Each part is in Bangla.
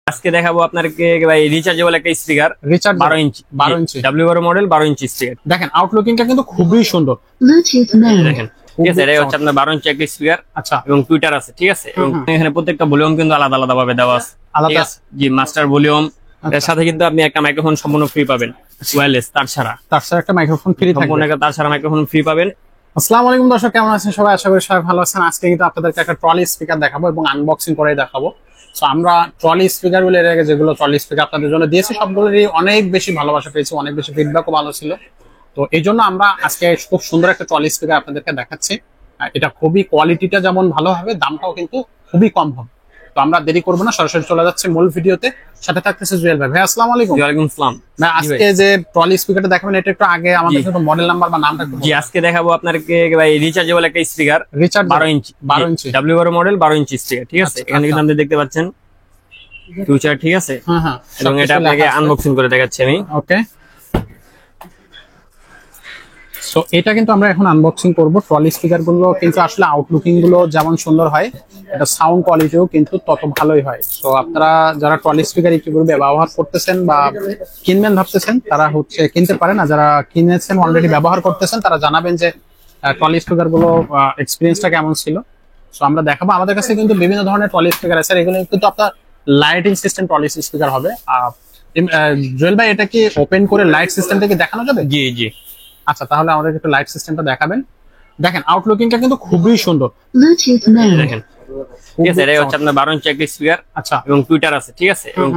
আজকে দেখাবো আপনাকে ভাই রিচার্জেবল একটা স্পিকার রিচার্জ 12 ইঞ্চি 12 ইঞ্চি ডাব্লিউআর মডেল 12 ইঞ্চি স্পিকার। দেখেন আউটলুকিংটা কিন্তু খুবই সুন্দর। দেখেন ঠিক আছে, এটা হচ্ছে আপনার 12 ইঞ্চি একটা স্পিকার আচ্ছা, এবং টুইটার আছে, ঠিক আছে। এবং এখানে প্রত্যেকটা ভলিউম কিন্তু আলাদা আলাদা ভাবে দেওয়া আছে, আলাদা ঠিক আছে। জি, মাস্টার ভলিউম, এর সাথে কিন্তু আপনি একটা মাইক্রোফোন সম্পূর্ণ ফ্রি পাবেন, ওয়্যারলেস তার ছাড়া। তার সাথে একটা মাইক্রোফোন ফ্রি থাকবে, সম্পূর্ণ একটা তার ছাড়া মাইক্রোফোন ফ্রি পাবেন। আসসালামু আলাইকুম দর্শক, কেমন আছেন সবাই? আশা করি সবাই ভালো আছেন। আজকে কিন্তু আপনাদেরকে একটা ট্রলি স্পিকার দেখাবো এবং আনবক্সিং করে দেখাবো। সো আমরা ট্রলি স্পিকার গুলো এর আগে যেগুলো ট্রলি স্পিকার আপনাদের জন্য দিয়েছি সবগুলোরই অনেক বেশি ভালোবাসা পেয়েছি, অনেক বেশি ফিডব্যাকও ভালো ছিল। তো এই জন্য আমরা আজকে খুব সুন্দর একটা ট্রলি স্পিকার আপনাদেরকে দেখাচ্ছি। এটা খুবই কোয়ালিটিটা যেমন ভালো হবে, দামটাও কিন্তু খুবই কম হবে। তো আমরা দেরি করবো না, সরাসরি চলে যাচ্ছে মূল ভিডিওতে। সাথে থাকতেছে জুয়েল ভাই। ভাই আসসালামু আলাইকুম। ওয়ালাইকুম আসসালাম। ভাই আজকে যে ট্রলি স্পিকারটা দেখাবেন এটা একটু আগে আমাদের সাথে মডেল নাম্বার বা নামটা একটু জি, আজকে দেখাবো আপনাকে ভাই রিচার্জেবল একটা স্পিকার রিচার্জ 12 ইঞ্চি 12 ইঞ্চি ডাব্লিউআর মডেল 12 ইঞ্চি স্পিকার, ঠিক আছে। এখানে কিন্তু আপনি দেখতে পাচ্ছেন ফিউচার, ঠিক আছে। হ্যাঁ হ্যাঁ, এবং এটা আপনাকে আনবক্সিং করে দেখাচ্ছি আমি। ওকে, সো এটা কিন্তু আমরা এখন আনবক্সিং করব। ট্রলি স্পিকার গুলো কিন্তু আসলে আউটলুকিং গুলো যেমন সুন্দর হয়, এটা সাউন্ড কোয়ালিটিও কিন্তু তত ভালোই হয়। সো আপনারা যারা ট্রলি স্পিকার ইতিপূর্বে ব্যবহার করতেছেন বা কিনবেন ভাবতেছেন তারা হচ্ছে কিনতে পারেন, আর যারা কিনেছেন অলরেডি ব্যবহার করতেছেন তারা জানাবেন যে ট্রলি স্পিকার গুলো এক্সপিরিয়েন্সটা কেমন ছিল। সো আমরা দেখাবো। আমাদের কাছে কিন্তু বিভিন্ন ধরনের ট্রলি স্পিকার আছে, এগুলো কিন্তু আপনার লাইটিং সিস্টেম ট্রলি স্পিকার হবে। জুয়েল ভাই, এটা কি ওপেন করে লাইট সিস্টেমটা কি দেখানো যাবে? জি জি, আচ্ছা, তাহলে আমাদের একটু লাইট সিস্টেমটা দেখাবেন। দেখেন আউটলুকিংটা কিন্তু খুবই সুন্দর। দেখেন ঠিক আছে, এটা হচ্ছে আপনার 12 ইঞ্চি একটা স্পিকার আচ্ছা, এবং টুইটার আছে, ঠিক আছে। এবং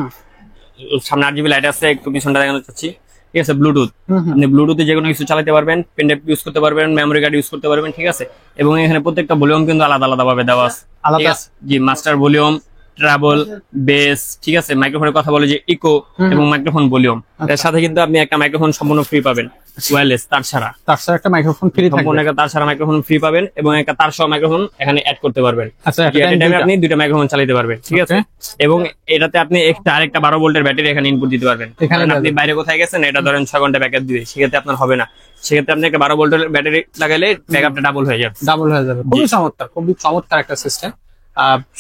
সামনে 8 জিবি লাইট আছে, একটু পিছনটা দেখানো চাচ্ছি, ঠিক আছে। ব্লুটুথ, আপনি ব্লুটুথে যে কোনো কিছু চালাতে পারবেন, পেন ড্রাইভ ইউজ করতে পারবেন, মেমোরি কার্ড ইউজ করতে পারবেন, ঠিক আছে। এবং এখানে প্রত্যেকটা ভলিউম কিন্তু আলাদা আলাদা ভাবে দেওয়া আছে, আলাদা। ঠিক আছে। জি, মাস্টার ভলিউম, ট্রাবল, বেস, ঠিক আছে। মাইক্রোফোনের কথা বলে যে ইকো এবং মাইক্রোফোন ভলিউম, এর সাথে কিন্তু আপনি একটা মাইক্রোফোন সম্পূর্ণ ফ্রি পাবেন, ওয়্যারলেস তার ছাড়া। তার সাথে একটা মাইক্রোফোন ফ্রি থাকবে, সম্পূর্ণ একটা তার ছাড়া মাইক্রোফোন ফ্রি পাবেন এবং একটা তার সহ মাইক্রোফোন এখানে অ্যাড করতে পারবেন। আচ্ছা, আপনি দুইটা মাইক্রোফোন চালাতে পারবেন, ঠিক আছে। এবং এটাতে আপনি আরেকটা 12 ভোল্টের ব্যাটারি এখানে ইনপুট দিতে পারবেন। এখানে আপনি বাইরে কোথায় গেছেন, এটা ধরেন 6 ঘন্টা ব্যাকআপ দিবে, সেক্ষেত্রে আপনার হবে না। সেক্ষেত্রে আপনি একটা 12 ভোল্টের ব্যাটারি লাগালে ব্যাকআপটা ডাবল হয়ে যাবে। ডাবল হয়ে যাবে। খুবই চমৎকার, খুবই চমৎকার একটা সিস্টেম।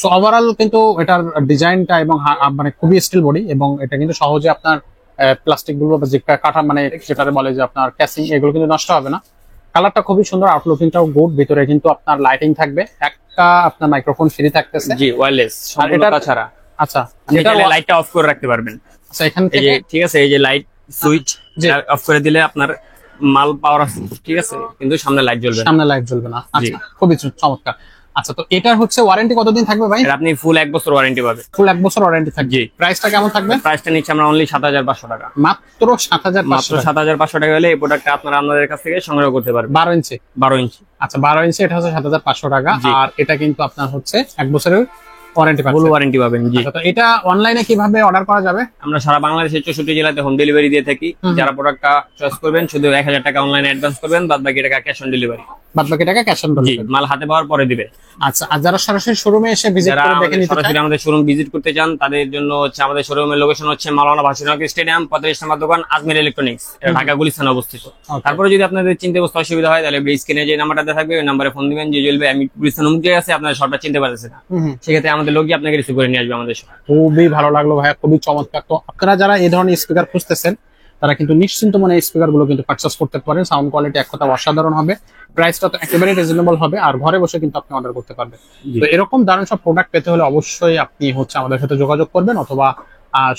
সো ওভারঅল কিন্তু এটার ডিজাইনটা এবং মানে খুবই স্টিল বডি, এবং এটা কিন্তু সহজে আপনার প্লাস্টিক গুলো বা যে কাঠা মানে যেটা বলে যে আপনার ক্যাসিং, এগুলো কিন্তু নষ্ট হবে না। কালারটা খুবই সুন্দর, আউটলুকিংটাও গুড। ভিতরে কিন্তু আপনার লাইটিং থাকবে, একটা আপনার মাইক্রোফোন ফ্রি থাকতেছে। জি, ওয়্যারলেস সম্পূর্ণ ছাড়া। আচ্ছা, এটা লাইটটা অফ করে রাখতে পারবেন। আচ্ছা, এখান থেকে ঠিক আছে, এই যে লাইট সুইচ অফ করে দিলে আপনার মাল পাওয়ার আছে, ঠিক আছে, কিন্তু সামনে লাইট জ্বলবে না। সামনে লাইট জ্বলবে না। আচ্ছা, খুবই চমৎকার। আচ্ছা, তো এটার হচ্ছে ওয়ারেন্টি কতদিন থাকবে ভাই? আপনি ফুল 1 বছর ওয়ারেন্টি পাবেন। ফুল 1 বছর ওয়ারেন্টি থাকবে। জি। প্রাইসটা কেমন থাকবে? প্রাইসটা নিচ্ছে আমরা অনলি 7500 টাকা। মাত্র 7500। মাত্র 7500 টাকা হলে এই প্রোডাক্টটা আপনারা আমাদের কাছ থেকে সংগ্রহ করতে পারবেন। 12 ইঞ্চি 12 ইঞ্চি। আচ্ছা, 12 ইঞ্চি, এটা হচ্ছে 7500 টাকা। আর এটা কিন্তু আপনার হচ্ছে 1 বছরের ওয়ারেন্টি পাবেন। ফুল ওয়ারেন্টি পাবেন। জি। আচ্ছা, তো এটা অনলাইনে কিভাবে অর্ডার করা যাবে? আমরা সারা বাংলাদেশের 64 জেলাতে হোম ডেলিভারি দিয়ে থাকি। যারা প্রোডাক্টটা চয়েস করবেন শুধু 1000 টাকা অনলাইনে অ্যাডভান্স করবেন, বাদ বাকি টাকা ক্যাশ অন ডেলিভারি। বাদ বাকি টাকা ক্যাশ অন জি, ডেলিভারি। মাল হাতে পাওয়ার পরে দিবে। আচ্ছা, আর যারা সরাসরি শোরুমে এসে ভিজিট করে দেখে নিতে চায়, সরাসরি আমাদের শোরুম ভিজিট করতে চান, তাদের জন্য হচ্ছে আমাদের শোরুমের লোকেশন হচ্ছে মাওলানা ভাসানী স্টেডিয়াম, 45 নম্বর দোকান, আজমির ইলেকট্রনিক্স, এটা ঢাকা গুলিস্তানে অবস্থিত। তারপরে যদি আপনাদের চিনতে বসতে অসুবিধা হয় তাহলে স্ক্রিনে যে নাম্বারটা থাকবে ওই নাম্বারে ফোন দিবেন যে জ্বলবে আমি গুলিস্তান মুখ দিয়ে আছে, আপনার সবটা চিনতে পারতেছে না, সেক্ষেত্রে আমাদের লোকই আপনাকে রিসিভ করে নিয়ে আসবে আমাদের সাথে। খুবই ভালো লাগলো ভাইয়া, খুবই চমৎকার। তো আপনারা যারা এই ধরনের স্পিকার খুঁজতেছেন তারা কিন্তু নিশ্চিন্ত মনে এই স্পিকার গুলো কিন্তু পারচেস করতে পারেন। সাউন্ড কোয়ালিটি এক কথা অসাধারণ হবে, প্রাইসটা তো একেবারে রিজনেবল হবে, আর ঘরে বসে কিন্তু আপনি অর্ডার করতে পারবেন। তো এরকম দারুণ সব প্রোডাক্ট পেতে হলে অবশ্যই আপনি হচ্ছে আমাদের সাথে যোগাযোগ করবেন অথবা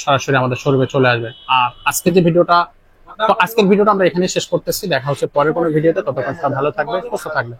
সরাসরি আমাদের শোরুমে চলে আসবেন। আর আজকের ভিডিওটা আমরা এখানে শেষ করতেছি। দেখা হচ্ছে পরের কোনো ভিডিওতে। ততক্ষণ ভালো থাকবে, সুস্থ থাকবে।